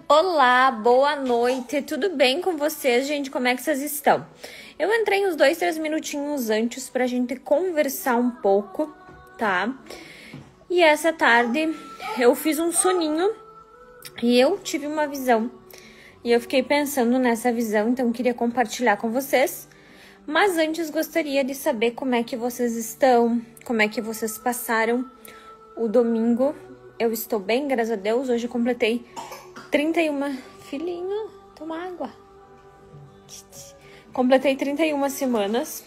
Olá, boa noite, tudo bem com vocês, gente? Como é que vocês estão? Eu entrei uns 2, 3 minutinhos antes pra gente conversar um pouco, tá? E essa tarde eu fiz um soninho e eu tive uma visão. E eu fiquei pensando nessa visão, então queria compartilhar com vocês. Mas antes gostaria de saber como é que vocês estão, como é que vocês passaram o domingo. Eu estou bem, graças a Deus. Hoje eu completei 31... Filhinho, toma água. Completei 31 semanas.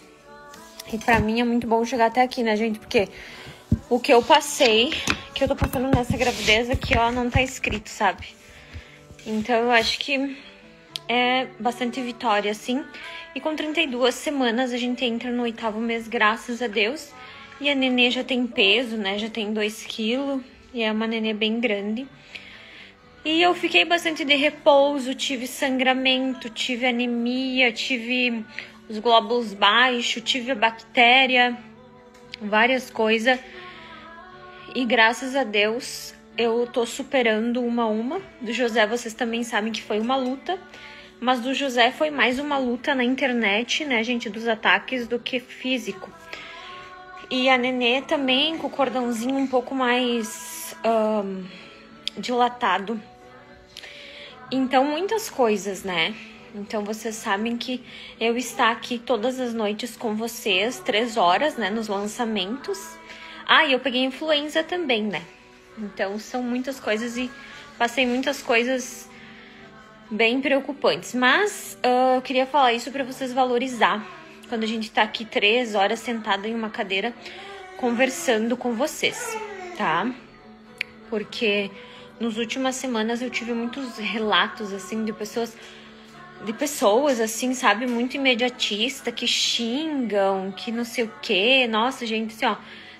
E pra mim é muito bom chegar até aqui, né, gente? Porque o que eu passei, que eu tô passando nessa gravidez aqui, ó, não tá escrito, sabe? Então eu acho que é bastante vitória, assim. E com 32 semanas a gente entra no 8º mês, graças a Deus. E a nenê já tem peso, né? Já tem 2 quilos. E é uma nenê bem grande. E eu fiquei bastante de repouso, tive sangramento, tive anemia, tive os glóbulos baixos, tive a bactéria, várias coisas. E graças a Deus eu tô superando uma a uma. Do José vocês também sabem que foi uma luta. Mas do José foi mais uma luta na internet, né, gente, dos ataques do que físico. E a nenê também com o cordãozinho um pouco mais dilatado. Então, muitas coisas, né? Então, vocês sabem que eu estou aqui todas as noites com vocês, 3 horas, né, nos lançamentos. Ah, e eu peguei influenza também, né? Então, são muitas coisas e passei muitas coisas bem preocupantes. Mas eu queria falar isso para vocês valorizar quando a gente tá aqui 3 horas sentada em uma cadeira conversando com vocês, tá? Porque nas últimas semanas eu tive muitos relatos, assim, de pessoas, assim, sabe, muito imediatista, que xingam, que não sei o quê. Nossa, gente, assim, ó,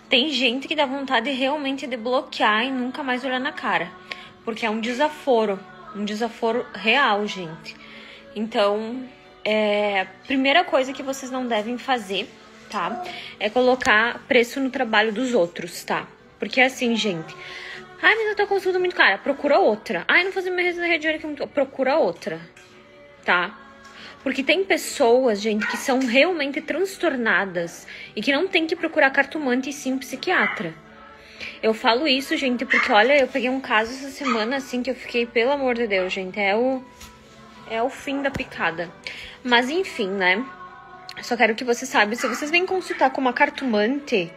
tem gente que dá vontade realmente de bloquear e nunca mais olhar na cara. Porque é um desaforo real, gente. Então, primeira coisa que vocês não devem fazer, tá? É colocar preço no trabalho dos outros, tá? Porque assim, gente... Ai, mas a tua consulta é muito cara, procura outra. Ai, não fazer minha rede que é muito... Procura outra, tá? Porque tem pessoas, gente, que são realmente transtornadas e que não tem que procurar cartomante e sim psiquiatra. Eu falo isso, gente, porque, olha, eu peguei um caso essa semana, assim, que eu fiquei, pelo amor de Deus, gente, é o fim da picada. Mas, enfim, né? Só quero que vocês saibam, se vocês vêm consultar com uma cartomante...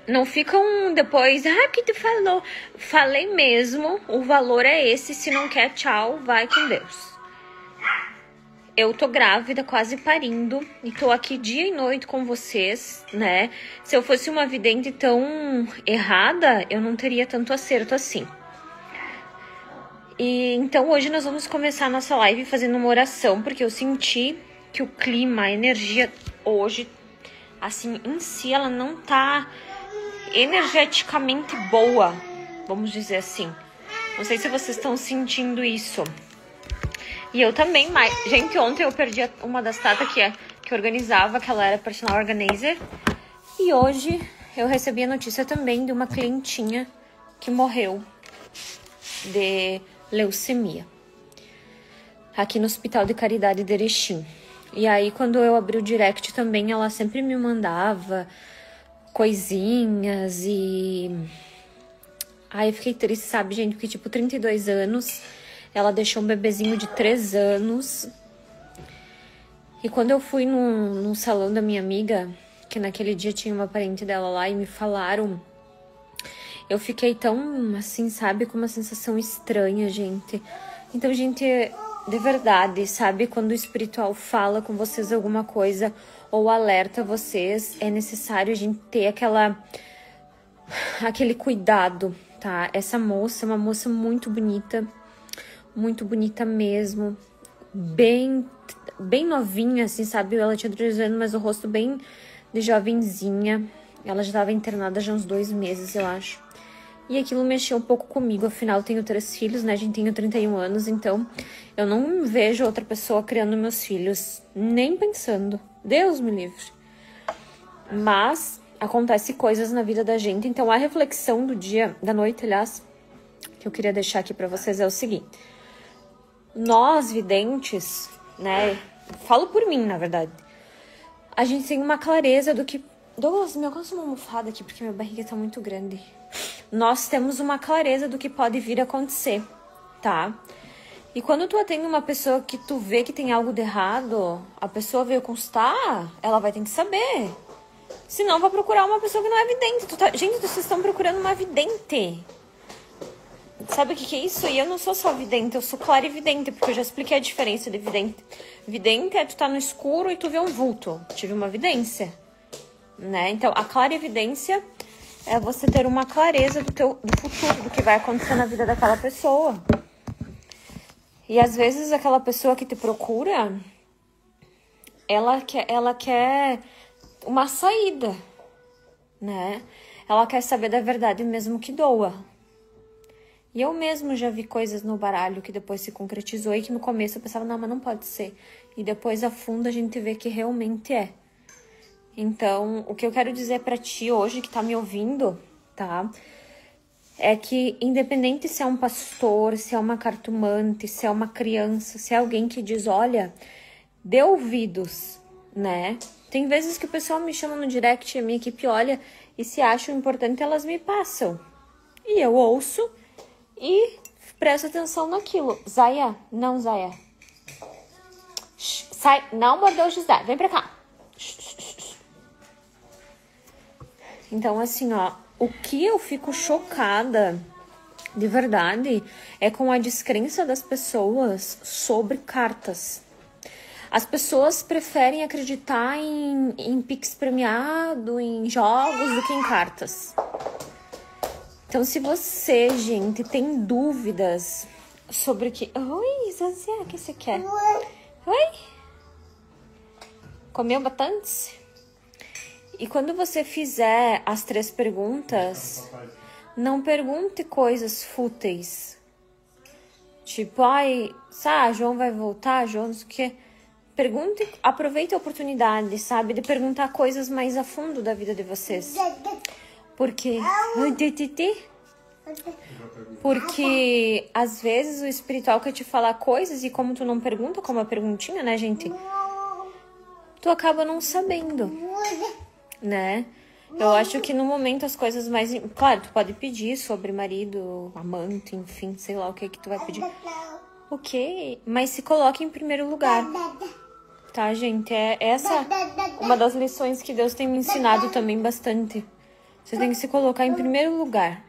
Não ficam depois, porque tu falou. Falei mesmo, o valor é esse, se não quer, tchau, vai com Deus. Eu tô grávida, quase parindo, e tô aqui dia e noite com vocês, né? Se eu fosse uma vidente tão errada, eu não teria tanto acerto assim. E então hoje nós vamos começar a nossa live fazendo uma oração, porque eu senti que o clima, a energia hoje, assim, em si, ela não tá... energeticamente boa, vamos dizer assim. Não sei se vocês estão sentindo isso. E eu também, mas... Gente, ontem eu perdi uma das tatas que organizava, que ela era personal organizer. E hoje eu recebi a notícia também de uma clientinha que morreu de leucemia. Aqui no Hospital de Caridade de Erechim. E aí, quando eu abri o direct também, ela sempre me mandava... coisinhas e... Aí eu fiquei triste, sabe, gente? Porque, tipo, 32 anos, ela deixou um bebezinho de 3 anos. E quando eu fui no salão da minha amiga, que naquele dia tinha uma parente dela lá e me falaram, eu fiquei tão, assim, sabe, com uma sensação estranha, gente. Então, gente, de verdade, sabe, quando o espiritual fala com vocês alguma coisa... ou alerta vocês, é necessário a gente ter aquele cuidado, tá? Essa moça é uma moça muito bonita mesmo, bem novinha, assim, sabe? Ela tinha 3 anos, mas o rosto bem de jovenzinha. Ela já estava internada já há uns 2 meses, eu acho. E aquilo mexeu um pouco comigo, afinal eu tenho 3 filhos, né? A gente tem 31 anos, então eu não vejo outra pessoa criando meus filhos, nem pensando. Deus me livre. Mas acontece coisas na vida da gente, então a reflexão da noite, aliás, que eu queria deixar aqui pra vocês é o seguinte. Nós, videntes, né? Falo por mim, na verdade. A gente tem uma clareza do que... Douglas, me alcança uma almofada aqui, porque minha barriga tá muito grande. Nós temos uma clareza do que pode vir a acontecer, tá? E quando tu atende uma pessoa que tu vê que tem algo de errado, a pessoa veio constar, ela vai ter que saber. Senão vai procurar uma pessoa que não é vidente. Gente, vocês estão procurando uma vidente. Sabe o que é isso? E eu não sou só vidente, eu sou clarividente, porque eu já expliquei a diferença de vidente. Vidente é tu tá no escuro e tu vê um vulto. Tive uma vidência, né? Então, a clarividência é você ter uma clareza do futuro, do que vai acontecer na vida daquela pessoa. E às vezes aquela pessoa que te procura, ela quer uma saída, né? Ela quer saber da verdade mesmo que doa. E eu mesmo já vi coisas no baralho que depois se concretizou e que no começo eu pensava, não, mas não pode ser. E depois a fundo a gente vê que realmente é. Então, o que eu quero dizer pra ti hoje que tá me ouvindo, tá? É que independente se é um pastor, se é uma cartomante, se é uma criança, se é alguém que diz, olha, dê ouvidos, né? Tem vezes que o pessoal me chama no direct, a minha equipe olha, e se acham importante, elas me passam. E eu ouço e presto atenção naquilo. Zaya, não, Zaya. Shhh, sai, não mordeu o Gisele, vem pra cá. Então, assim, ó, o que eu fico chocada, de verdade, é com a descrença das pessoas sobre cartas. As pessoas preferem acreditar em Pix premiado, em jogos, do que em cartas. Então, se você, gente, tem dúvidas sobre o que... Oi, Zazé, o que você quer? Oi? Comeu bastante? E quando você fizer as 3 perguntas, não pergunte coisas fúteis. Tipo, ai, sabe, João vai voltar, João não sei o quê. Pergunte, aproveite a oportunidade, sabe, de perguntar coisas mais a fundo da vida de vocês. Porque às vezes o espiritual quer te falar coisas e como tu não pergunta, como a perguntinha, né, gente? Tu acaba não sabendo, né? Eu acho que no momento as coisas mais... Claro, tu pode pedir sobre marido, amante, enfim, sei lá o que tu vai pedir. Ok, mas se coloque em primeiro lugar. Tá, gente? É essa uma das lições que Deus tem me ensinado também bastante. Você tem que se colocar em primeiro lugar.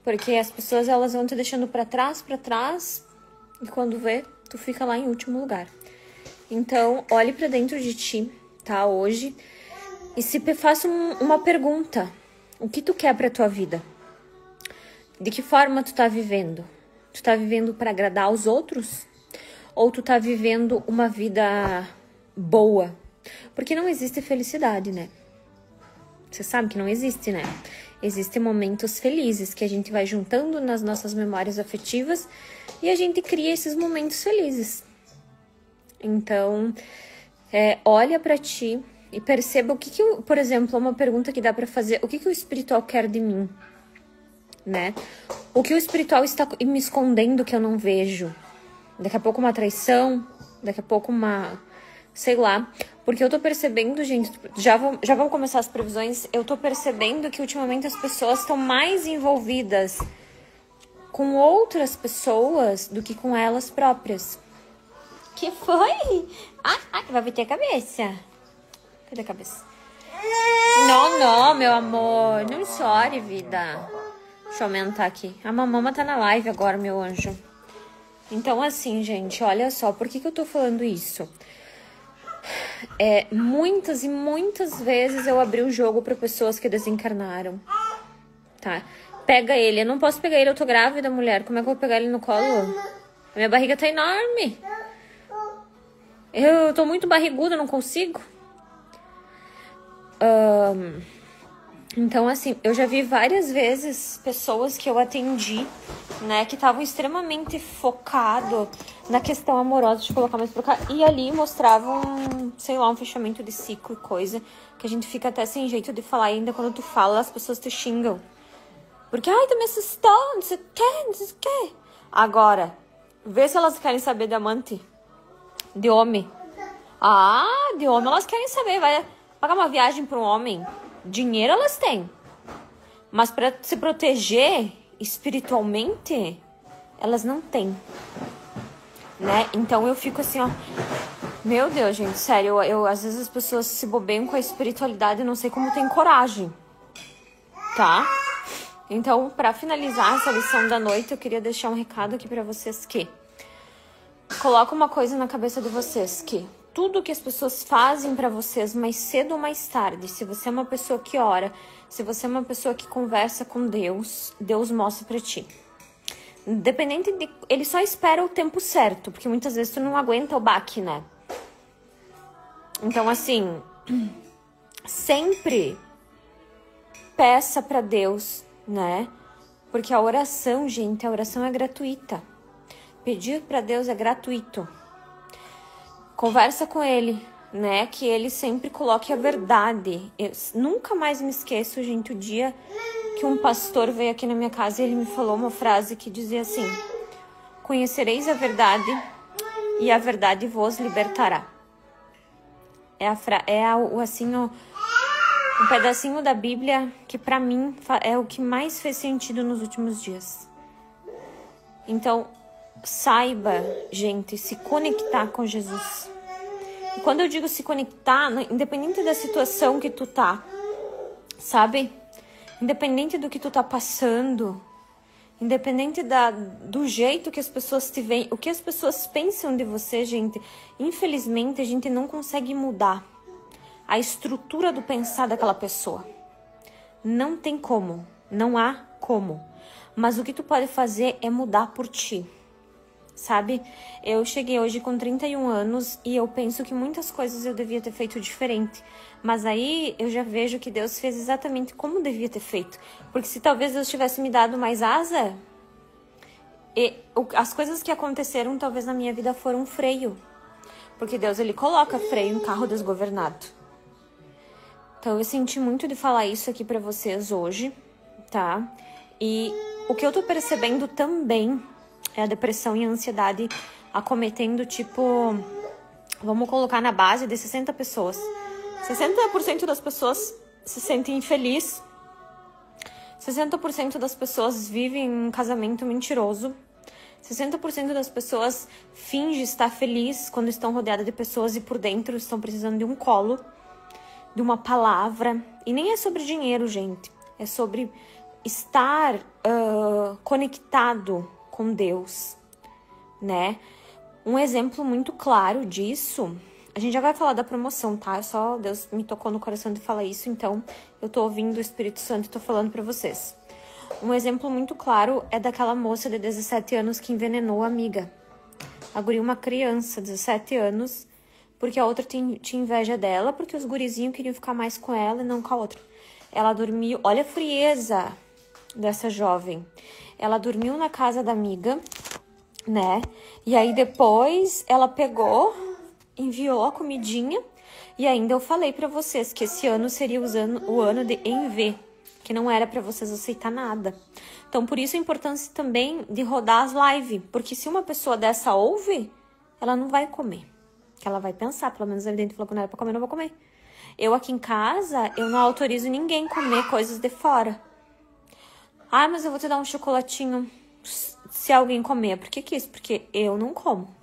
Porque as pessoas, elas vão te deixando pra trás, e quando vê, tu fica lá em último lugar. Então, olhe pra dentro de ti, tá? Hoje. E se faça uma pergunta. O que tu quer pra tua vida? De que forma tu tá vivendo? Tu tá vivendo pra agradar aos outros? Ou tu tá vivendo uma vida boa? Porque não existe felicidade, né? Você sabe que não existe, né? Existem momentos felizes que a gente vai juntando nas nossas memórias afetivas e a gente cria esses momentos felizes. Então, olha pra ti e perceba o que por exemplo, uma pergunta que dá pra fazer, o que o espiritual quer de mim, né? O que o espiritual está me escondendo que eu não vejo? Daqui a pouco uma traição, daqui a pouco uma... sei lá. Porque eu tô percebendo, gente, já vão começar as previsões, eu tô percebendo que ultimamente as pessoas estão mais envolvidas com outras pessoas do que com elas próprias. Que foi? Ai, vai bater a cabeça. Cadê a cabeça? Não, meu amor. Não chore, vida. Deixa eu aumentar aqui. A mamama tá na live agora, meu anjo. Então, assim, gente, olha só. Por que eu tô falando isso? Muitas e muitas vezes eu abri o jogo pra pessoas que desencarnaram. Tá? Pega ele. Eu não posso pegar ele, eu tô grávida, mulher. Como é que eu vou pegar ele no colo? A minha barriga tá enorme. Eu tô muito barriguda, não consigo. Então, assim, eu já vi várias vezes pessoas que eu atendi, né, que estavam extremamente focado na questão amorosa, de colocar mais pra cá, e ali mostravam, sei lá, um fechamento de ciclo e coisa, que a gente fica até sem jeito de falar, e ainda quando tu fala, as pessoas te xingam. Porque, ai, tu me assustou, não sei o que, não sei o que. Agora, vê se elas querem saber de amante. De homem. Ah, de homem elas querem saber. Vai pagar uma viagem para um homem. Dinheiro elas têm. Mas para se proteger espiritualmente, elas não têm. Né? Então eu fico assim, ó. Meu Deus, gente, sério. Eu às vezes as pessoas se bobeiam com a espiritualidade e não sei como tem coragem. Tá? Então, para finalizar essa lição da noite, eu queria deixar um recado aqui para vocês que coloca uma coisa na cabeça de vocês, que tudo que as pessoas fazem para vocês mais cedo ou mais tarde, se você é uma pessoa que ora, se você é uma pessoa que conversa com Deus, Deus mostra para ti. Independente de... Ele só espera o tempo certo, porque muitas vezes tu não aguenta o baque, né? Então, assim, sempre peça para Deus, né? Porque a oração, gente, a oração é gratuita. Pedir para Deus é gratuito. Conversa com Ele, né? Que Ele sempre coloque a verdade. Eu nunca mais me esqueço, gente, o dia que um pastor veio aqui na minha casa e ele me falou uma frase que dizia assim: conhecereis a verdade e a verdade vos libertará. Um pedacinho da Bíblia que pra mim é o que mais fez sentido nos últimos dias. Então, saiba, gente, se conectar com Jesus. E quando eu digo se conectar, independente da situação que tu tá, sabe? Independente do que tu tá passando, independente do jeito que as pessoas te veem, o que as pessoas pensam de você, gente, infelizmente a gente não consegue mudar a estrutura do pensar daquela pessoa. Não tem como, não há como. Mas o que tu pode fazer é mudar por ti, sabe? Eu cheguei hoje com 31 anos e eu penso que muitas coisas eu devia ter feito diferente. Mas aí eu já vejo que Deus fez exatamente como devia ter feito. Porque se talvez Deus tivesse me dado mais asa, as coisas que aconteceram talvez na minha vida foram um freio. Porque Deus, Ele coloca freio em carro desgovernado. Então eu senti muito de falar isso aqui pra vocês hoje, tá? E o que eu tô percebendo também é a depressão e a ansiedade acometendo, tipo, vamos colocar na base de 60 pessoas. 60% das pessoas se sentem infelizes. 60% das pessoas vivem um casamento mentiroso. 60% das pessoas fingem estar feliz quando estão rodeadas de pessoas e por dentro estão precisando de um colo, de uma palavra. E nem é sobre dinheiro, gente. É sobre estar conectado com Deus, né? Um exemplo muito claro disso, a gente já vai falar da promoção, tá? Só Deus me tocou no coração de falar isso, então eu tô ouvindo o Espírito Santo e tô falando pra vocês. Um exemplo muito claro é daquela moça de 17 anos que envenenou a amiga. A guria, uma criança, 17 anos, porque a outra tinha inveja dela, porque os gurizinhos queriam ficar mais com ela e não com a outra. Ela dormiu, olha a frieza dessa jovem. Ela dormiu na casa da amiga, né? E aí depois ela pegou, enviou a comidinha. E ainda eu falei pra vocês que esse ano seria o ano de envy, que não era pra vocês aceitar nada. Então por isso a importância também de rodar as lives. Porque se uma pessoa dessa ouve, ela não vai comer. Ela vai pensar, pelo menos ali dentro falou que não era pra comer, não vou comer. Eu aqui em casa, eu não autorizo ninguém comer coisas de fora. Ah, mas eu vou te dar um chocolatinho se alguém comer. Por que isso? Porque eu não como.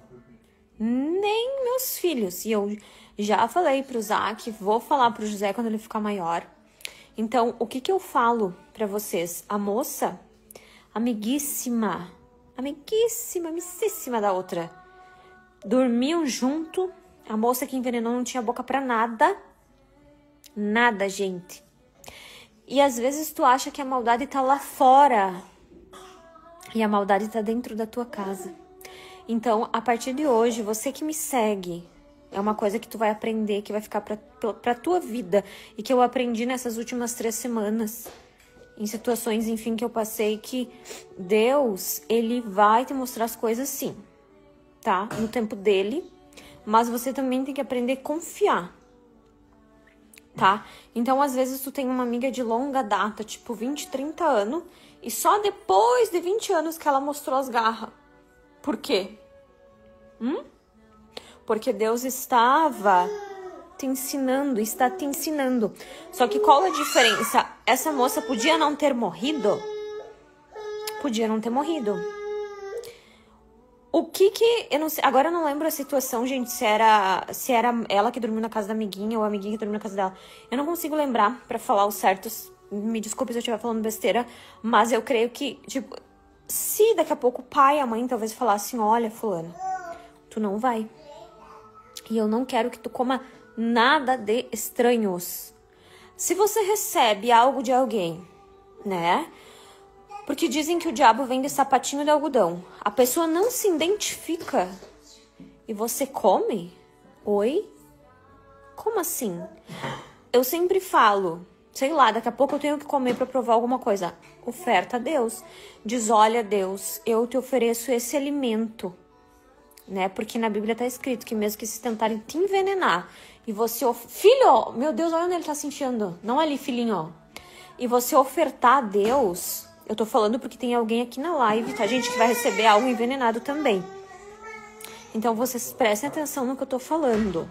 Nem meus filhos. E eu já falei pro Zac, vou falar pro José quando ele ficar maior. Então, o que eu falo pra vocês? A moça, amiguíssima da outra, dormiam junto. A moça que envenenou não tinha boca pra nada. Nada, gente. E às vezes tu acha que a maldade tá lá fora. E a maldade tá dentro da tua casa. Então, a partir de hoje, você que me segue, é uma coisa que tu vai aprender, que vai ficar pra tua vida. E que eu aprendi nessas últimas 3 semanas. Em situações, enfim, que eu passei, que Deus, Ele vai te mostrar as coisas sim. Tá? No tempo dele. Mas você também tem que aprender a confiar. tá? Então, às vezes, tu tem uma amiga de longa data, tipo 20, 30 anos, e só depois de 20 anos que ela mostrou as garras. Por quê? Porque Deus estava te ensinando, está te ensinando. Só que qual a diferença? Essa moça podia não ter morrido? Podia não ter morrido. O que eu não sei, agora eu não lembro a situação, gente, se era ela que dormiu na casa da amiguinha ou a amiguinha que dormiu na casa dela. Eu não consigo lembrar pra falar os certos. Me desculpe se eu estiver falando besteira, mas eu creio que, tipo, se daqui a pouco o pai e a mãe talvez falassem, olha, fulano, tu não vai. E eu não quero que tu coma nada de estranhos. Se você recebe algo de alguém, né? Porque dizem que o diabo vem de sapatinho de algodão. A pessoa não se identifica e você come? Oi? Como assim? Eu sempre falo, sei lá, daqui a pouco eu tenho que comer pra provar alguma coisa. Oferta a Deus. Diz, olha, Deus, eu te ofereço esse alimento. Né? Porque na Bíblia tá escrito que mesmo que se tentarem te envenenar e você... Filho, meu Deus, olha onde ele tá se enfiando. Não ali, filhinho, ó. E você ofertar a Deus... Eu tô falando porque tem alguém aqui na live, tá, gente, que vai receber algo envenenado também. Então, vocês prestem atenção no que eu tô falando.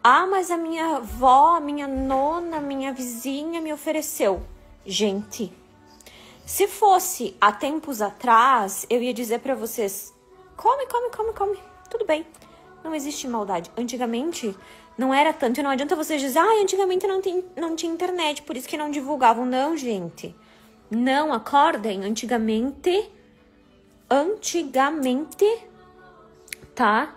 Ah, mas a minha avó, a minha nona, a minha vizinha me ofereceu. Gente, se fosse há tempos atrás, eu ia dizer pra vocês, come, tudo bem. Não existe maldade. Antigamente, não era tanto. E não adianta vocês dizerem, antigamente não tinha internet, por isso que não divulgavam. Não, gente. Não, acordem, antigamente, tá?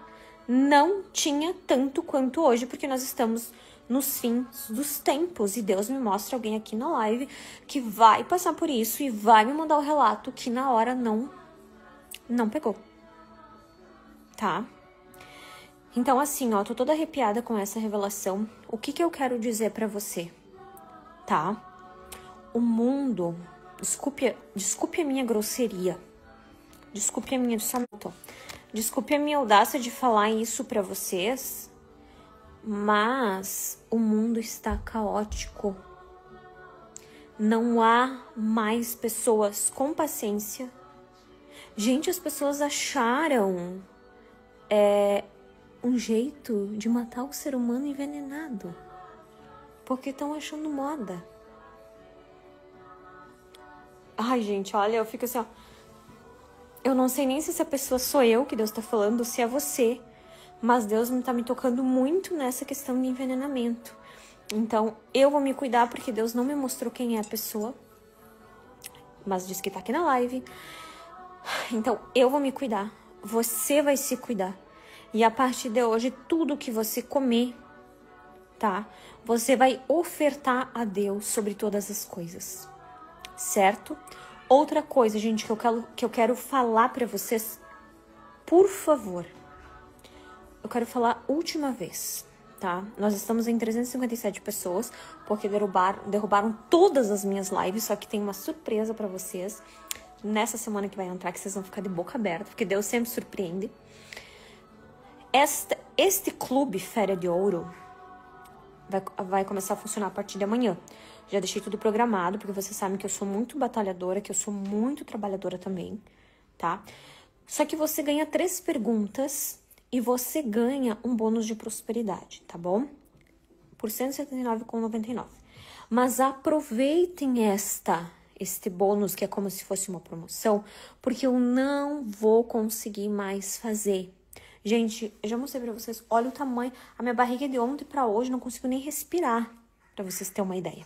Não tinha tanto quanto hoje, porque nós estamos nos fins dos tempos. E Deus me mostra alguém aqui na live que vai passar por isso e vai me mandar o relato que na hora não pegou, tá? Então, assim, ó, tô toda arrepiada com essa revelação. O que eu quero dizer pra você, tá? O mundo... Desculpe a minha grosseria. Desculpe a minha dissonância. Desculpe a minha audácia de falar isso pra vocês. Mas o mundo está caótico. Não há mais pessoas com paciência. Gente, as pessoas acharam um jeito de matar o ser humano envenenado. Porque estão achando moda. Ai, gente, olha, eu fico assim, ó. Eu não sei nem se essa pessoa sou eu que Deus tá falando, ou se é você. Mas Deus tá me tocando muito nessa questão de envenenamento. Então, eu vou me cuidar porque Deus não me mostrou quem é a pessoa. Mas diz que tá aqui na live. Então, eu vou me cuidar. Você vai se cuidar. E a partir de hoje, tudo que você comer, tá? Você vai ofertar a Deus sobre todas as coisas. Certo? Outra coisa, gente, que eu quero falar pra vocês, por favor. Eu quero falar última vez, tá? Nós estamos em 357 pessoas, porque derrubaram todas as minhas lives, só que tem uma surpresa pra vocês. Nessa semana que vai entrar, que vocês vão ficar de boca aberta, porque Deus sempre surpreende. Este clube Fera de Ouro vai começar a funcionar a partir de amanhã. Já deixei tudo programado, porque vocês sabem que eu sou muito batalhadora, que eu sou muito trabalhadora também, tá? Só que você ganha 3 perguntas e você ganha um bônus de prosperidade, tá bom? Por R$ 179,99. Mas aproveitem este bônus, que é como se fosse uma promoção, porque eu não vou conseguir mais fazer. Gente, eu já mostrei pra vocês, olha o tamanho, a minha barriga de ontem pra hoje, não consigo nem respirar, pra vocês terem uma ideia.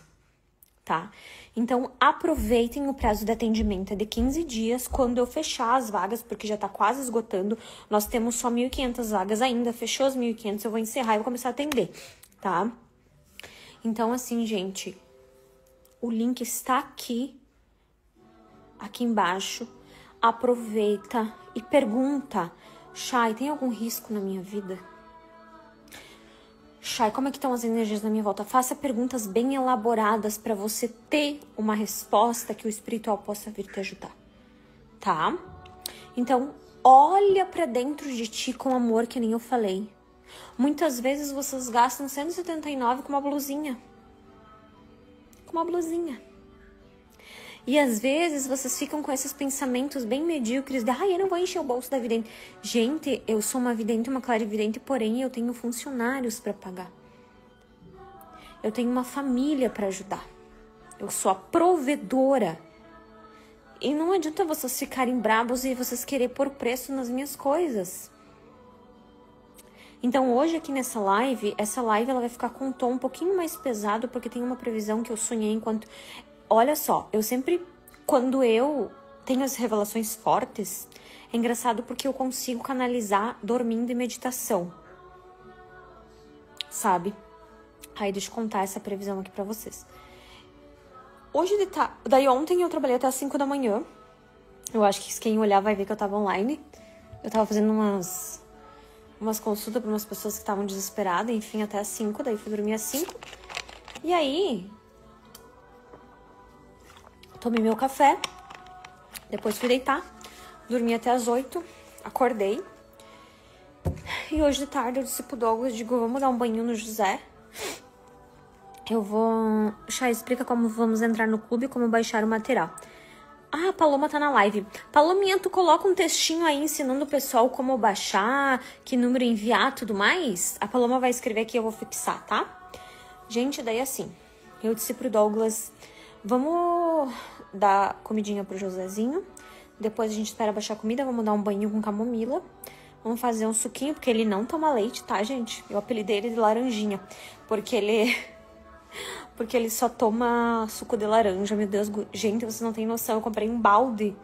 Tá? Então, aproveitem o prazo de atendimento, é de 15 dias, quando eu fechar as vagas, porque já tá quase esgotando, nós temos só 1.500 vagas ainda, fechou as 1.500, eu vou encerrar e vou começar a atender, tá? Então, assim, gente, o link está aqui embaixo, aproveita e pergunta, Chay, tem algum risco na minha vida? Chay, como é que estão as energias na minha volta? Faça perguntas bem elaboradas para você ter uma resposta que o espiritual possa vir te ajudar, tá? Então, olha para dentro de ti com amor, que nem eu falei. Muitas vezes vocês gastam 179 com uma blusinha. Com uma blusinha. E às vezes vocês ficam com esses pensamentos bem medíocres de eu não vou encher o bolso da vidente. Gente, eu sou uma vidente, uma clarividente, porém eu tenho funcionários para pagar. Eu tenho uma família para ajudar. Eu sou a provedora. E não adianta vocês ficarem brabos e vocês querem pôr preço nas minhas coisas. Então hoje aqui nessa live, ela vai ficar com um tom um pouquinho mais pesado, porque tem uma previsão que eu sonhei enquanto... Olha só, eu sempre, quando eu tenho as revelações fortes, é engraçado porque eu consigo canalizar dormindo em meditação. Sabe? Aí deixa eu contar essa previsão aqui pra vocês. Daí ontem eu trabalhei até as 5 da manhã. Eu acho que quem olhar vai ver que eu tava online. Eu tava fazendo umas consultas pra umas pessoas que estavam desesperadas, enfim, até as 5, daí fui dormir às 5. E aí, tomei meu café, depois fui deitar, dormi até as 8, acordei. E hoje de tarde eu disse pro Douglas, digo, vamos dar um banho no José. Chay, explica como vamos entrar no clube e como baixar o material. Ah, a Paloma tá na live. Palominha, tu coloca um textinho aí ensinando o pessoal como baixar, que número enviar, tudo mais? A Paloma vai escrever aqui e eu vou fixar, tá? Gente, daí assim, eu disse pro Douglas, vamos dar comidinha pro Josézinho, depois a gente espera baixar a comida, vamos dar um banho com camomila, vamos fazer um suquinho, porque ele não toma leite, tá, gente? Eu apelidei ele de laranjinha, porque ele só toma suco de laranja, meu Deus, gente, vocês não têm noção, eu comprei um balde,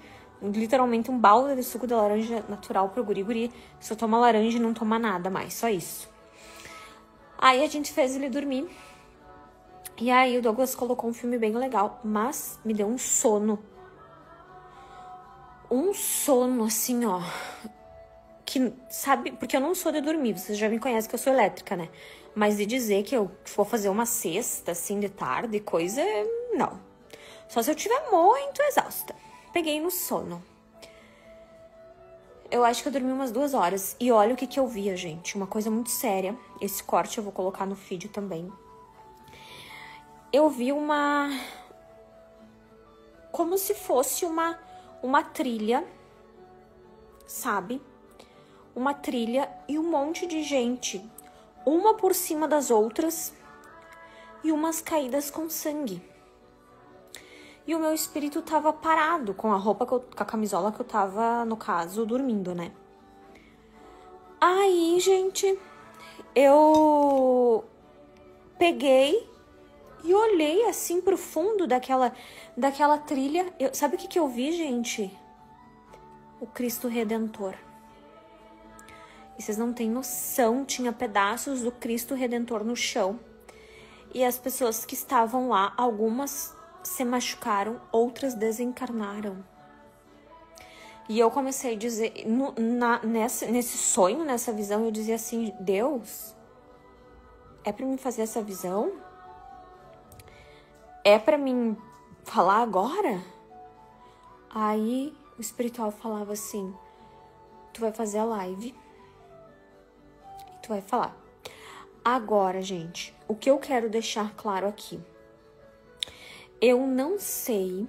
literalmente um balde de suco de laranja natural pro guri, só toma laranja e não toma nada mais, só isso. Aí a gente fez ele dormir, e aí o Douglas colocou um filme bem legal, mas me deu um sono assim, ó, que, sabe, porque eu não sou de dormir, vocês já me conhecem que eu sou elétrica, né? Mas de dizer que eu vou fazer uma siesta, assim, de tarde, coisa, não. Só se eu estiver muito exausta. Peguei no sono. Eu acho que eu dormi umas 2 horas. E olha o que eu via, gente. Uma coisa muito séria. Esse corte eu vou colocar no feed também. Eu vi como se fosse uma trilha, sabe? Uma trilha e um monte de gente, uma por cima das outras e umas caídas com sangue. E o meu espírito tava parado com a roupa, com a camisola que eu tava, no caso, dormindo, né? Aí, gente, eu peguei e olhei assim pro fundo daquela trilha. Sabe o que eu vi, gente? O Cristo Redentor. E vocês não têm noção, tinha pedaços do Cristo Redentor no chão. E as pessoas que estavam lá, algumas se machucaram, outras desencarnaram. E eu comecei a dizer, nesse sonho, nessa visão, eu dizia assim, Deus, é pra mim fazer essa visão? É pra mim falar agora? Aí o espiritual falava assim, tu vai fazer a live e tu vai falar. Agora, gente, o que eu quero deixar claro aqui, eu não sei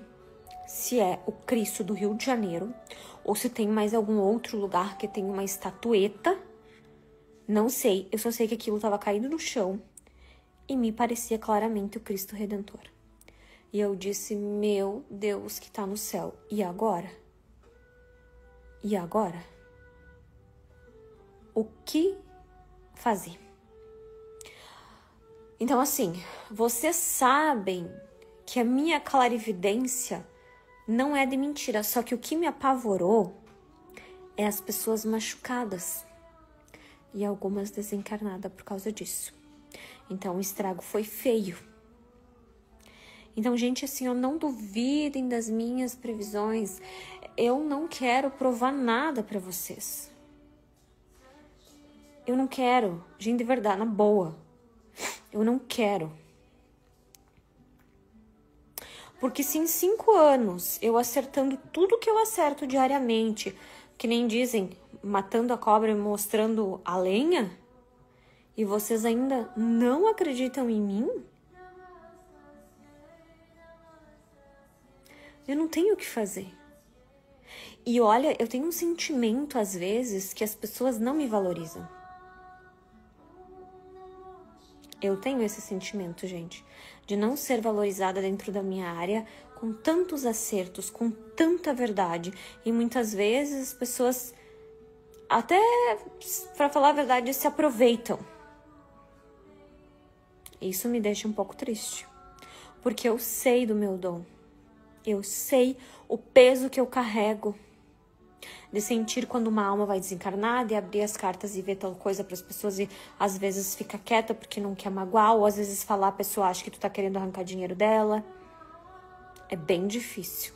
se é o Cristo do Rio de Janeiro ou se tem mais algum outro lugar que tem uma estatueta. Não sei, eu só sei que aquilo estava caído no chão e me parecia claramente o Cristo Redentor. E eu disse, meu Deus que tá no céu, e agora? E agora? O que fazer? Então, assim, vocês sabem que a minha clarividência não é de mentira, só que o que me apavorou é as pessoas machucadas e algumas desencarnadas por causa disso. Então, o estrago foi feio. Então, gente, assim, não duvidem das minhas previsões. Eu não quero provar nada pra vocês. Eu não quero, gente, de verdade, na boa. Eu não quero. Porque se em 5 anos eu acertando tudo que eu acerto diariamente, que nem dizem, matando a cobra e mostrando a lenha, E vocês ainda não acreditam em mim? Eu não tenho o que fazer. E olha, eu tenho um sentimento às vezes que as pessoas não me valorizam. Eu tenho esse sentimento, gente, de não ser valorizada dentro da minha área, com tantos acertos, com tanta verdade. E muitas vezes as pessoas, até, para falar a verdade, se aproveitam. Isso me deixa um pouco triste, porque eu sei do meu dom. Eu sei o peso que eu carrego. De sentir quando uma alma vai desencarnar, de abrir as cartas e ver tal coisa para as pessoas e às vezes fica quieta porque não quer magoar, ou às vezes falar, a pessoa acha que tu tá querendo arrancar dinheiro dela. É bem difícil.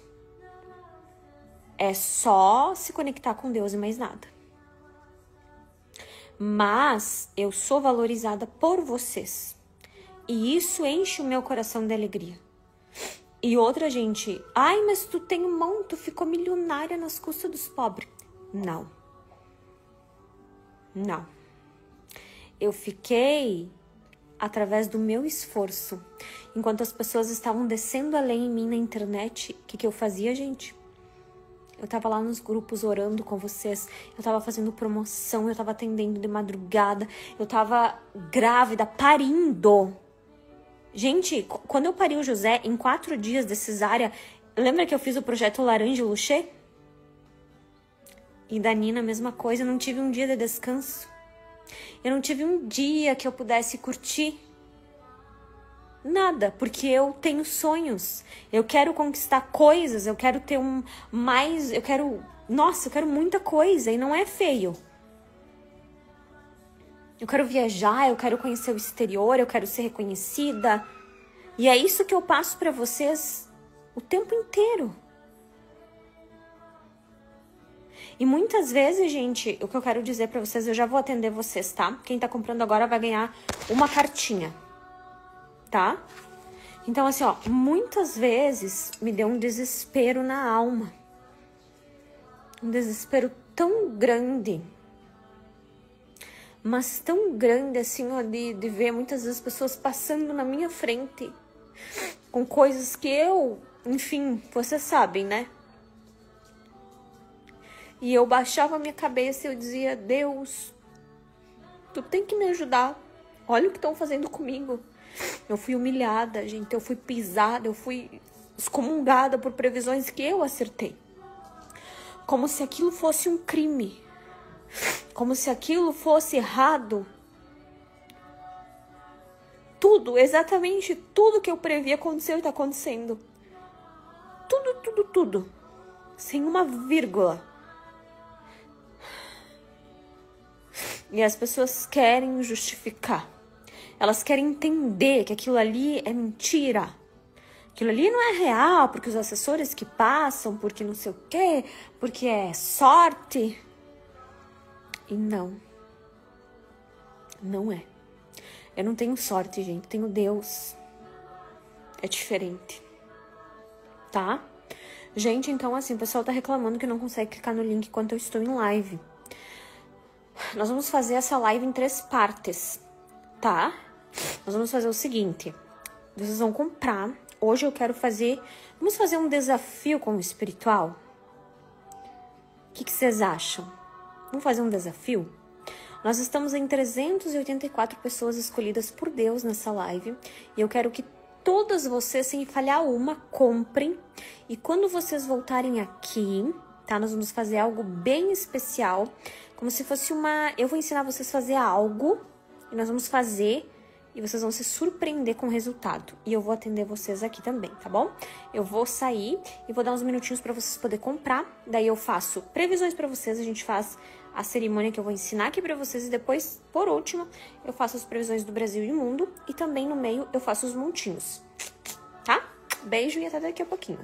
É só se conectar com Deus e mais nada. Mas eu sou valorizada por vocês. E isso enche o meu coração de alegria. E outra, gente, ai, mas tu tem um monte, tu ficou milionária nas custas dos pobres. Não. Não. Eu fiquei através do meu esforço. Enquanto as pessoas estavam descendo além em mim na internet, o que eu fazia, gente? Eu tava lá nos grupos orando com vocês, eu tava fazendo promoção, eu tava atendendo de madrugada, eu tava grávida, parindo. Gente, quando eu pari o José, em 4 dias de cesárea, lembra que eu fiz o projeto Laranja Luxê? E da Nina, a mesma coisa, eu não tive um dia de descanso. Eu não tive um dia que eu pudesse curtir. Nada, porque eu tenho sonhos. Eu quero conquistar coisas, eu quero ter eu quero muita coisa e não é feio. Eu quero viajar, eu quero conhecer o exterior, eu quero ser reconhecida. E é isso que eu passo pra vocês o tempo inteiro. E muitas vezes, gente, o que eu quero dizer pra vocês, eu já vou atender vocês, tá? Quem tá comprando agora vai ganhar uma cartinha, tá? Então, assim, ó, muitas vezes me deu um desespero na alma. Um desespero tão grande. Mas tão grande assim, ó, de ver muitas vezes pessoas passando na minha frente com coisas que eu, enfim, vocês sabem, né? E eu baixava a minha cabeça e eu dizia, Deus, tu tem que me ajudar. Olha o que estão fazendo comigo. Eu fui humilhada, gente, eu fui pisada, eu fui excomungada por previsões que eu acertei. Como se aquilo fosse um crime. Como se aquilo fosse errado. Tudo, exatamente tudo que eu previ aconteceu e tá acontecendo. Tudo. Sem uma vírgula. E as pessoas querem justificar. Elas querem entender que aquilo ali é mentira. Aquilo ali não é real, porque os assessores que passam, porque não sei o quê, porque é sorte. E não é. Eu não tenho sorte, gente. Tenho Deus. É diferente. Tá? Gente, então assim, o pessoal tá reclamando que não consegue clicar no link enquanto eu estou em live. Nós vamos fazer essa live em 3 partes, tá? Nós vamos fazer o seguinte. Vocês vão comprar. Hoje eu quero fazer... Vamos fazer um desafio com o espiritual? O que vocês acham? Vamos fazer um desafio? Nós estamos em 384 pessoas escolhidas por Deus nessa live. E eu quero que todas vocês, sem falhar uma, comprem. E quando vocês voltarem aqui, tá? Nós vamos fazer algo bem especial. Como se fosse uma... Eu vou ensinar vocês a fazer algo. E nós vamos fazer... E vocês vão se surpreender com o resultado. E eu vou atender vocês aqui também, tá bom? Eu vou sair e vou dar uns minutinhos pra vocês poderem comprar. Daí eu faço previsões pra vocês. A gente faz a cerimônia que eu vou ensinar aqui pra vocês. E depois, por último, eu faço as previsões do Brasil e mundo. E também no meio eu faço os montinhos. Tá? Beijo e até daqui a pouquinho.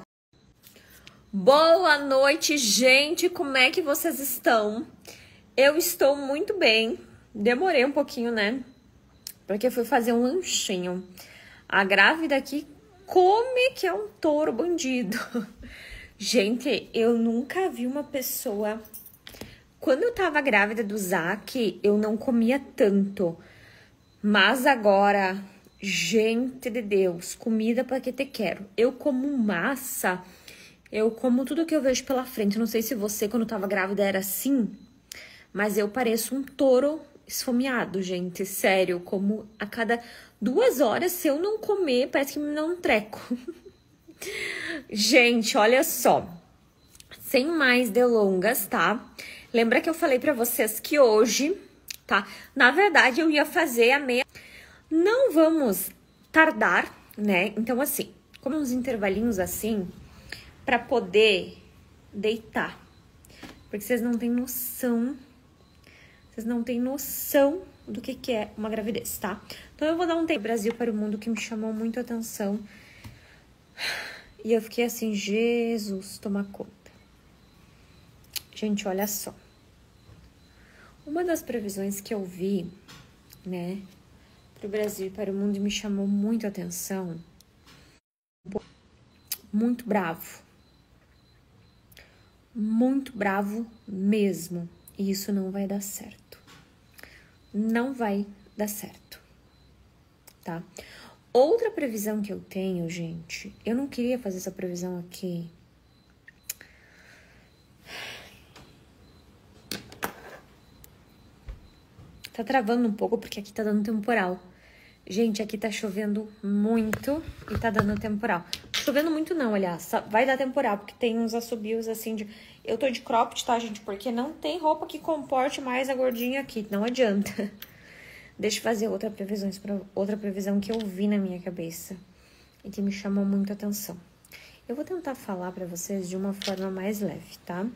Boa noite, gente! Como é que vocês estão? Eu estou muito bem. Demorei um pouquinho, né? Porque eu fui fazer um lanchinho. A grávida aqui come que é um touro bandido. Gente, eu nunca vi uma pessoa... Quando eu tava grávida do Zac, eu não comia tanto. Mas agora, gente de Deus, comida para que te quero. Eu como massa, eu como tudo que eu vejo pela frente. Não sei se você, quando tava grávida, era assim, mas eu pareço um touro esfomeado, gente. Sério, como a cada 2 horas, se eu não comer, parece que me dá um treco. Gente, olha só. Sem mais delongas, tá? Lembra que eu falei pra vocês que hoje, tá? Na verdade, eu ia fazer a meia... Não vamos tardar, né? Então, assim, como uns intervalinhos assim, pra poder deitar. Porque vocês não têm noção... Vocês não têm noção do que é uma gravidez, tá? Então, eu vou dar um tempo Brasil para o mundo que me chamou muito a atenção. E eu fiquei assim, Jesus, toma conta. Gente, olha só. Uma das previsões que eu vi, né, para o Brasil e para o mundo me chamou muito a atenção. Muito bravo. Muito bravo mesmo. E isso não vai dar certo. Não vai dar certo. Tá? Outra previsão que eu tenho, gente, eu não queria fazer essa previsão aqui. Tá travando um pouco porque aqui tá dando temporal. Gente, aqui tá chovendo muito e tá dando temporal. Chovendo muito não, aliás, vai dar temporal, porque tem uns assobios assim de... Eu tô de cropped, tá, gente? Porque não tem roupa que comporte mais a gordinha aqui, não adianta. Deixa eu fazer outra previsão que eu vi na minha cabeça e que me chamou muito a atenção. Eu vou tentar falar pra vocês de uma forma mais leve, tá?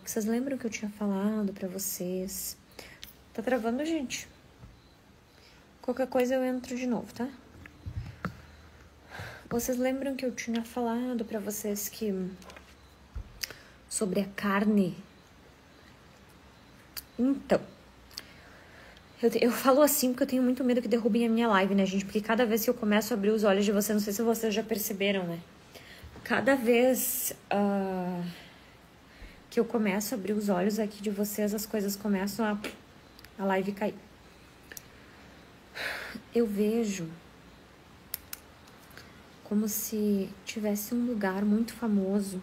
Vocês lembram que eu tinha falado pra vocês... Tá travando, gente? Qualquer coisa eu entro de novo, tá? Vocês lembram que eu tinha falado pra vocês que... sobre a carne? Então... Eu falo assim porque eu tenho muito medo que derrubem a minha live, né, gente? Porque cada vez que eu começo a abrir os olhos de vocês, não sei se vocês já perceberam, né? Cada vez que eu começo a abrir os olhos aqui de vocês, as coisas começam a live cair. Eu vejo como se tivesse um lugar muito famoso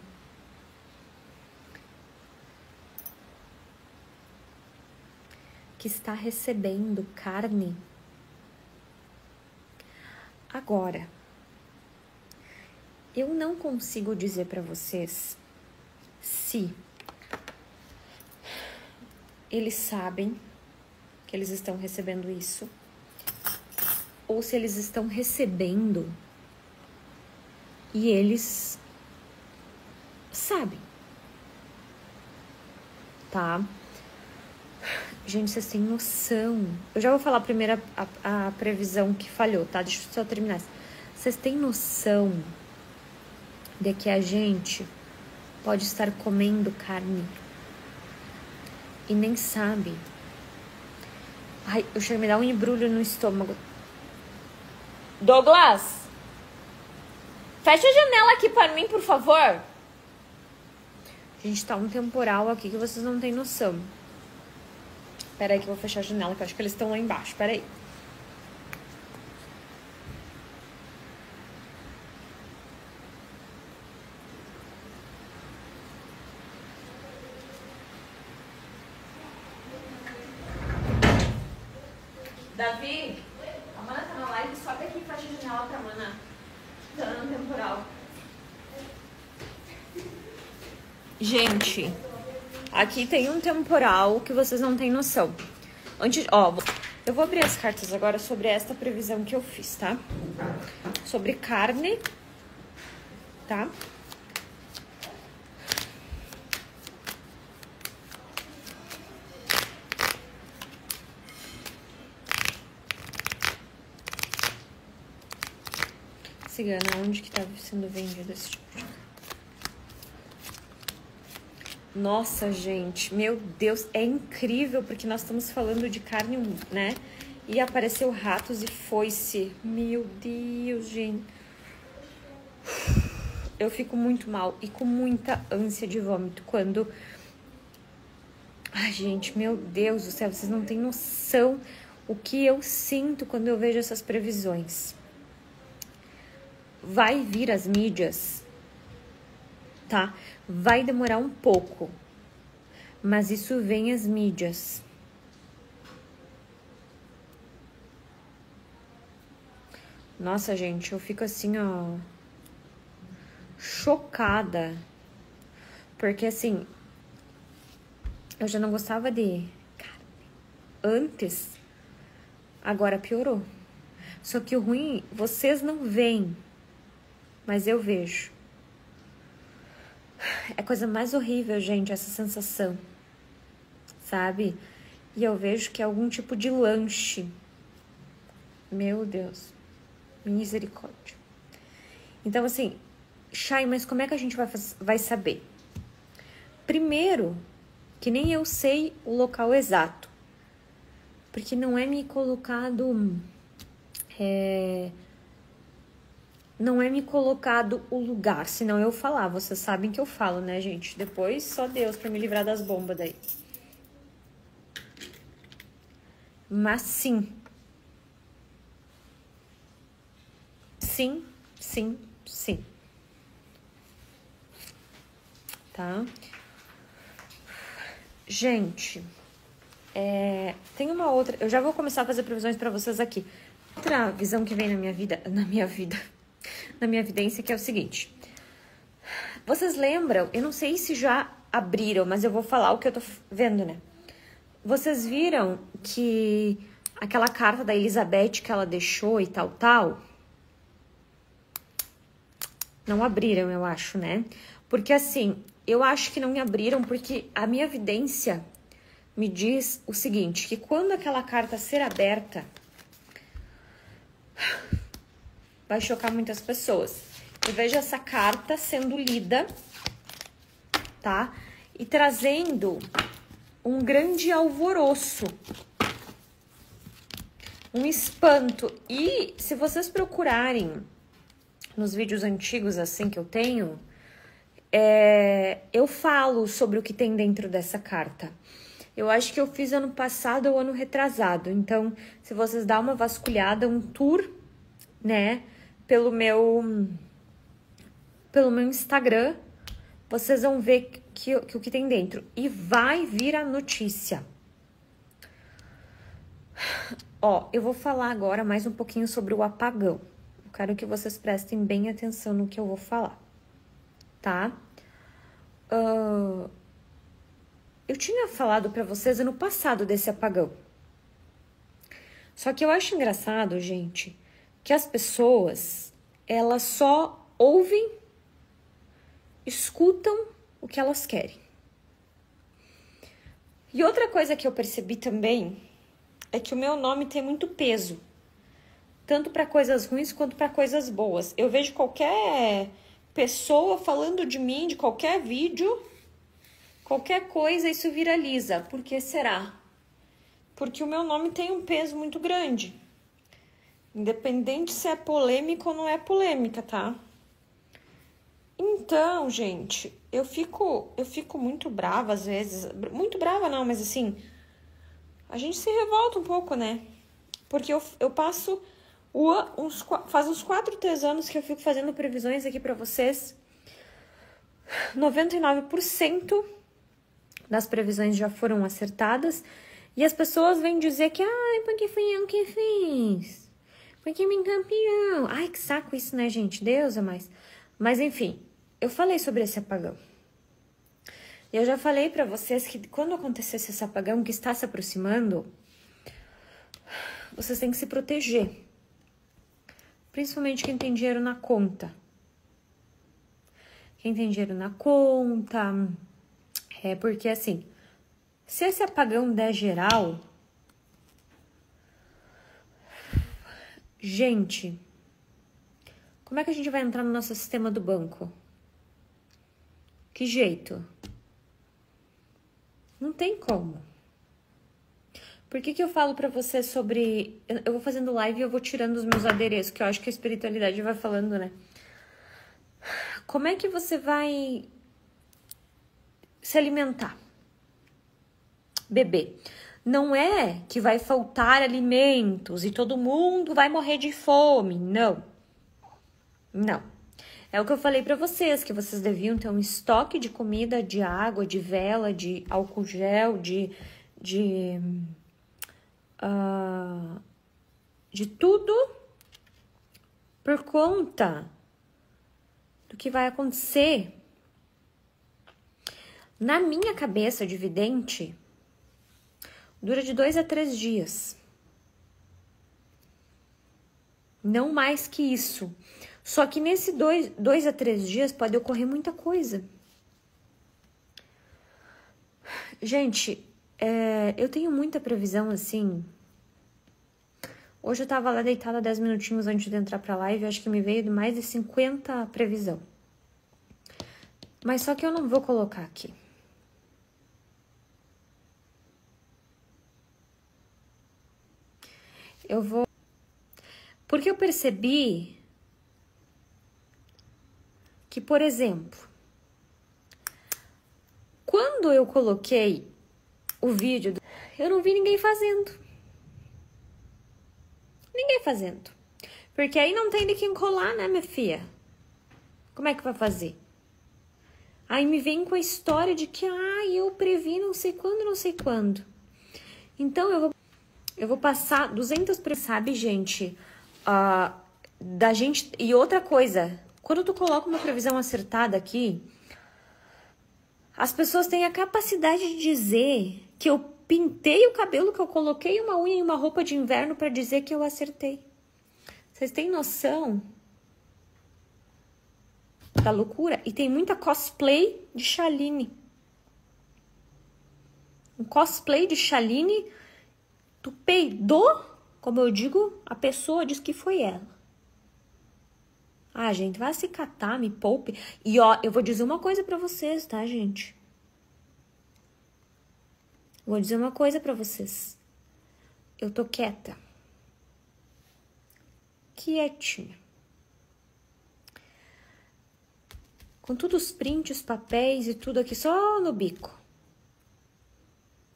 que está recebendo carne agora. Eu não consigo dizer para vocês se eles sabem que eles estão recebendo isso ou se eles estão recebendo e eles sabem, tá? Gente, vocês têm noção. Eu já vou falar primeiro a previsão que falhou, tá? Deixa eu só terminar. Vocês têm noção de que a gente pode estar comendo carne e nem sabe? Ai, eu chego a me dar um embrulho no estômago. Douglas! Fecha a janela aqui pra mim, por favor. Gente, tá um temporal aqui que vocês não têm noção. Pera aí que eu vou fechar a janela, que eu acho que eles estão lá embaixo. Pera aí. Davi, a Mana tá na live, sobe aqui e fecha a janela pra Mana. Tá dando temporal. Gente... Aqui tem um temporal que vocês não têm noção. Eu vou abrir as cartas agora sobre esta previsão que eu fiz, tá? Sobre carne, tá? Cigana, onde que tá sendo vendido esse tipo de... Nossa, gente, meu Deus, é incrível, porque nós estamos falando de carne, né? E apareceu ratos e foice. Meu Deus, gente. Eu fico muito mal e com muita ânsia de vômito quando... Ai, gente, meu Deus do céu, vocês não têm noção o que eu sinto quando eu vejo essas previsões. Vai vir as mídias, tá? Vai demorar um pouco, mas isso vem as mídias. Nossa, gente, eu fico assim, ó, chocada. Porque assim, eu já não gostava de carne antes, agora piorou. Só que o ruim, vocês não veem, mas eu vejo. É a coisa mais horrível, gente, essa sensação, sabe? E eu vejo que é algum tipo de lanche. Meu Deus, misericórdia. Então, assim, Chay, mas como é que a gente vai saber? Primeiro, que nem eu sei o local exato, porque não é me colocado, não é me colocado o lugar, senão eu falar, vocês sabem que eu falo, né, gente? Depois só Deus pra me livrar das bombas daí. Mas sim, tá? Gente, tem uma outra, eu já vou começar a fazer previsões pra vocês aqui. Outra visão que vem na minha evidência, que é o seguinte. Vocês lembram, eu não sei se já abriram, mas eu vou falar o que eu tô vendo, né? Vocês viram que aquela carta da Elizabeth que ela deixou e tal, não abriram, eu acho, né? Porque assim, eu acho que não me abriram porque a minha evidência me diz o seguinte, que quando aquela carta ser aberta, vai chocar muitas pessoas. Eu vejo essa carta sendo lida, tá? E trazendo um grande alvoroço, um espanto. E se vocês procurarem nos vídeos antigos assim que eu tenho, eu falo sobre o que tem dentro dessa carta. Eu acho que eu fiz ano passado ou ano retrasado. Então, se vocês dão uma vasculhada, um tour, né, pelo meu Instagram, vocês vão ver que o que tem dentro. E vai vir a notícia. Ó, eu vou falar agora mais um pouquinho sobre o apagão. Eu quero que vocês prestem bem atenção no que eu vou falar, tá? Eu tinha falado pra vocês ano passado desse apagão. Só que eu acho engraçado, gente, que as pessoas, elas só ouvem, escutam o que elas querem. E outra coisa que eu percebi também é que o meu nome tem muito peso, tanto para coisas ruins quanto para coisas boas. Eu vejo qualquer pessoa falando de mim, de qualquer vídeo, qualquer coisa, isso viraliza. Por que será? Porque o meu nome tem um peso muito grande. Independente se é polêmica ou não é polêmica, tá? Então, gente, eu fico muito brava às vezes. Muito brava não, mas assim, a gente se revolta um pouco, né? Porque eu passo faz uns 4, 3 anos que eu fico fazendo previsões aqui pra vocês. 99% das previsões já foram acertadas. E as pessoas vêm dizer que, porque fui eu que fiz. Porque me campeão. Ai, que saco isso, né, gente? Deus é mais. Mas, enfim, eu falei sobre esse apagão. E eu já falei pra vocês que quando acontecesse esse apagão que está se aproximando, vocês têm que se proteger. Principalmente quem tem dinheiro na conta. Quem tem dinheiro na conta. Porque assim, se esse apagão der geral, gente, como é que a gente vai entrar no nosso sistema do banco? Que jeito? Não tem como. Por que eu falo pra você sobre... Eu vou fazendo live e eu vou tirando os meus adereços, que eu acho que a espiritualidade vai falando, né? Como é que você vai se alimentar? Beber. Não é que vai faltar alimentos e todo mundo vai morrer de fome. Não. Não. É o que eu falei pra vocês, que vocês deviam ter um estoque de comida, de água, de vela, de álcool gel, de tudo por conta do que vai acontecer. Na minha cabeça de vidente, dura de 2 a 3 dias. Não mais que isso. Só que nesse 2 a 3 dias pode ocorrer muita coisa. Gente, eu tenho muita previsão assim. Hoje eu tava lá deitada 10 minutinhos antes de entrar pra live. Acho que me veio de mais de 50 previsão. Mas só que eu não vou colocar aqui. Eu vou... Porque eu percebi que, por exemplo, quando eu coloquei o vídeo, eu não vi ninguém fazendo. Ninguém fazendo. Porque aí não tem de quem colar, né, minha filha? Como é que vai fazer? Aí me vem com a história de que, eu previ não sei quando, não sei quando. Então, eu vou passar 200 sabe, gente? Da gente... E outra coisa, quando tu coloca uma previsão acertada aqui, as pessoas têm a capacidade de dizer que eu pintei o cabelo, que eu coloquei uma unha e uma roupa de inverno pra dizer que eu acertei. Vocês têm noção da loucura? E tem muita cosplay de Chaline. Um cosplay de Chaline, tu peidou, como eu digo, a pessoa diz que foi ela. Gente, vai se catar, me poupe. E ó, eu vou dizer uma coisa pra vocês, tá, gente? Vou dizer uma coisa pra vocês. Eu tô quieta. Quietinha. Com todos os prints, papéis e tudo aqui só no bico.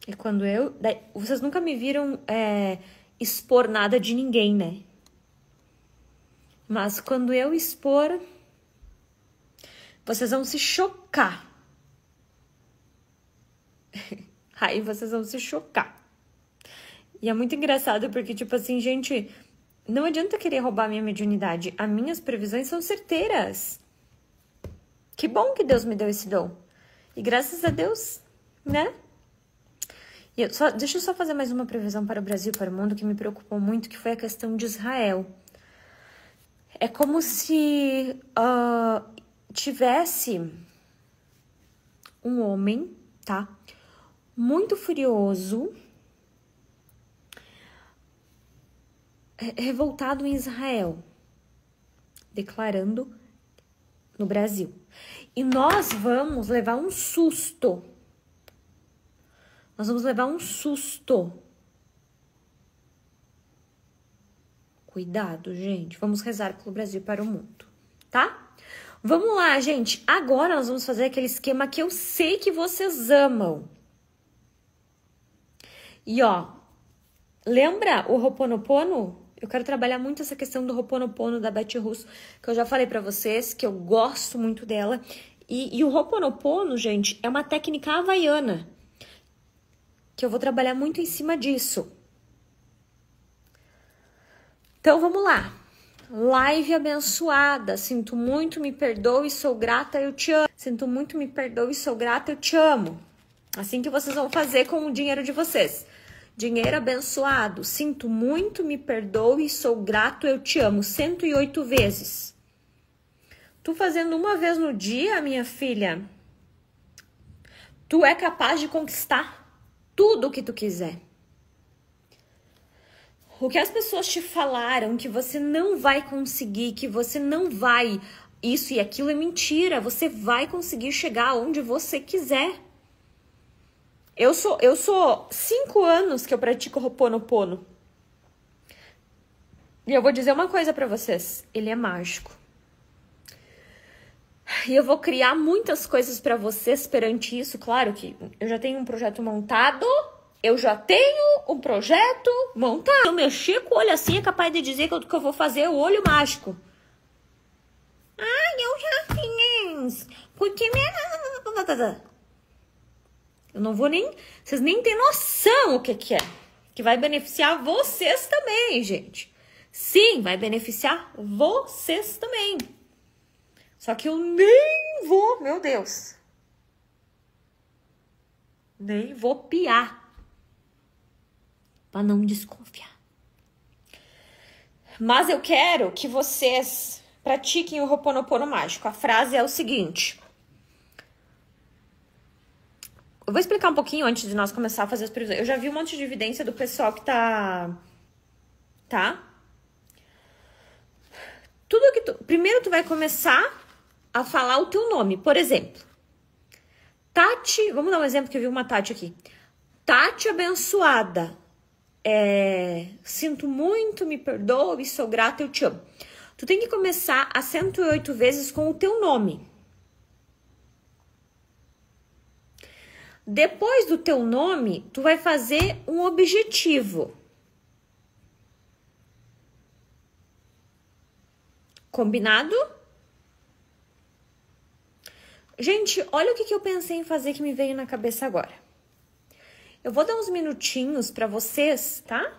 E quando vocês nunca me viram expor nada de ninguém, né? Mas quando eu expor, vocês vão se chocar. Aí vocês vão se chocar. E é muito engraçado porque, tipo assim, gente, não adianta querer roubar a minha mediunidade. As minhas previsões são certeiras. Que bom que Deus me deu esse dom. E graças a Deus, né? E deixa eu só fazer mais uma previsão para o Brasil, para o mundo, que me preocupou muito, que foi a questão de Israel. É como se tivesse um homem, tá? Muito furioso, revoltado em Israel, declarando no Brasil. E nós vamos levar um susto. Nós vamos levar um susto. Cuidado, gente. Vamos rezar pelo Brasil para o mundo, tá? Vamos lá, gente. Agora nós vamos fazer aquele esquema que eu sei que vocês amam. E ó, lembra o Ho'oponopono? Eu quero trabalhar muito essa questão do Ho'oponopono da Beth Russo, que eu já falei pra vocês, que eu gosto muito dela. E o Ho'oponopono, gente, é uma técnica havaiana, que eu vou trabalhar muito em cima disso. Então, vamos lá. Live abençoada. Sinto muito, me perdoe, sou grata, eu te amo. Sinto muito, me perdoe, sou grata, eu te amo. Assim que vocês vão fazer com o dinheiro de vocês. Dinheiro abençoado. Sinto muito, me perdoe, sou grato, eu te amo. 108 vezes. Tu fazendo uma vez no dia, minha filha, tu é capaz de conquistar tudo o que tu quiser. O que as pessoas te falaram que você não vai conseguir, que você não vai, isso e aquilo é mentira. Você vai conseguir chegar onde você quiser. Eu sou 5 anos que eu pratico Ho'oponopono. E eu vou dizer uma coisa pra vocês. Ele é mágico. E eu vou criar muitas coisas pra vocês perante isso. Claro que eu já tenho um projeto montado, Eu já tenho um projeto montado. Eu mexer com o olho assim é capaz de dizer que eu vou fazer o olho mágico. Ai, eu já fiz. Porque eu não vou nem... Vocês nem têm noção o que é. Que vai beneficiar vocês também, gente. Sim, vai beneficiar vocês também. Só que eu nem vou, meu Deus. Nem vou piar. Pra não desconfiar. Mas eu quero que vocês pratiquem o Ho'oponopono mágico. A frase é o seguinte. Eu vou explicar um pouquinho antes de nós começar a fazer as previsões. Eu já vi um monte de evidência do pessoal que tá? Primeiro tu vai começar a falar o teu nome. Por exemplo, Tati, vamos dar um exemplo que eu vi uma Tati aqui. Tati abençoada. Sinto muito, me perdoe, sou grata, eu te amo. Tu tem que começar a 108 vezes com o teu nome. Depois do teu nome, tu vai fazer um objetivo. Combinado? Gente, olha o que eu pensei em fazer que me veio na cabeça agora. Eu vou dar uns minutinhos para vocês, tá?